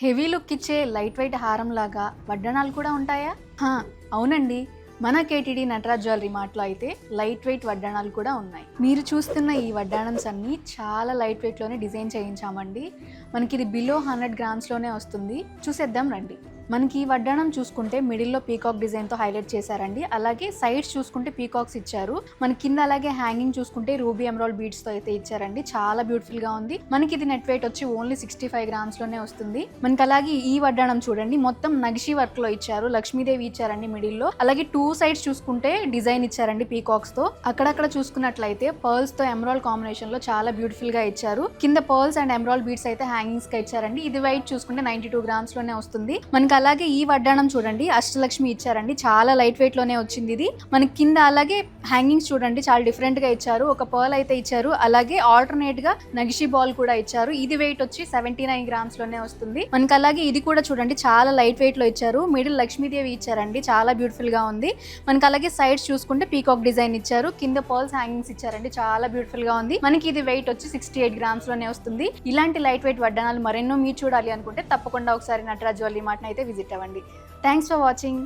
Heavy look ఇచ్చే light weight హారం లాగా వడ్డాణాలు కూడా ఉంటాయా? అవునండి. మన కేటీడీ నటరాజ్ జ్యువెలరీ మార్ట్లో అయితే లైట్ వెయిట్ వడ్డాణాలు కూడా ఉన్నాయి. మీరు చూస్తున్న ఈ వడ్డాణమ్స్ అన్నీ చాలా లైట్ వెయిట్లోనే డిజైన్ చేయించామండి. మనకి ఇది బిలో 100 గ్రామ్స్లోనే వస్తుంది. చూసేద్దాం రండి. మనకి ఈ వడ్డాణం చూసుకుంటే మిడిల్లో పీకాక్ డిజైన్తో హైలైట్ చేశారండి. అలాగే సైడ్స్ చూసుకుంటే పీకాక్స్ ఇచ్చారు. మన కింద అలాగే హ్యాంగింగ్ చూసుకుంటే రూబీ ఎమరాల్డ్ బీడ్స్తో అయితే ఇచ్చారండి. చాలా బ్యూటిఫుల్గా ఉంది. మనకి ఇది నెట్ వెయిట్ వచ్చి ఓన్లీ 65 గ్రామ్స్లోనే వస్తుంది. మనకి అలాగే ఈ వడ్డాణం చూడండి, మొత్తం నగిషి వర్క్లో ఇచ్చారు. లక్ష్మీదేవి ఇచ్చారండి మిడిల్లో. అలాగే 2 సైడ్స్ చూసుకుంటే డిజైన్ ఇచ్చారండి పీకాక్స్తో. అక్కడక్కడ చూసుకున్నట్లయితే పర్ల్స్తో ఎమరాల్డ్ కాంబినేషన్లో చాలా బ్యూటిఫుల్గా ఇచ్చారు. కింద పర్ల్స్ అండ్ ఎమరాల్డ్ బీడ్స్ అయితే హ్యాంగింగ్స్గా ఇచ్చారండి. ఇది వెయిట్ చూసుకుంటే 92 గ్రామ్స్లోనే వస్తుంది. మనకి అలాగే ఈ వడ్డాణం చూడండి, అష్టలక్ష్మి ఇచ్చారండి. చాలా లైట్ వెయిట్ లోనే వచ్చింది ఇది. మనకి కింద అలాగే హ్యాంగింగ్స్ చూడండి, చాలా డిఫరెంట్ గా ఇచ్చారు. ఒక పర్ల్ అయితే ఇచ్చారు. అలాగే ఆల్టర్నేట్ గా నగిషి బాల్ కూడా ఇచ్చారు. ఇది వెయిట్ వచ్చి 79 గ్రామ్స్ లోనే వస్తుంది. మనకి అలాగే ఇది కూడా చూడండి, చాలా లైట్ వెయిట్ లో ఇచ్చారు. మిడిల్ లక్ష్మీదేవి ఇచ్చారండి, చాలా బ్యూటిఫుల్ గా ఉంది. మనకి అలాగే సైడ్స్ చూసుకుంటే పీకాక్ డిజైన్ ఇచ్చారు. కింద పర్ల్స్ హ్యాంగింగ్స్ ఇచ్చారండి, చాలా బ్యూటిఫుల్ గా ఉంది. మనకి ఇది వెయిట్ వచ్చి 68 గ్రామ్స్ లోనే వస్తుంది. ఇలాంటి లైట్ వెయిట్ వడ్డాణాలు మరెన్నో మీరు చూడాలి అనుకుంటే తప్పకుండా ఒకసారి నటరాజ్ జ్యువెలరీ మార్ట్ అయితే విజిట్ అవ్వండి. Thanks for watching.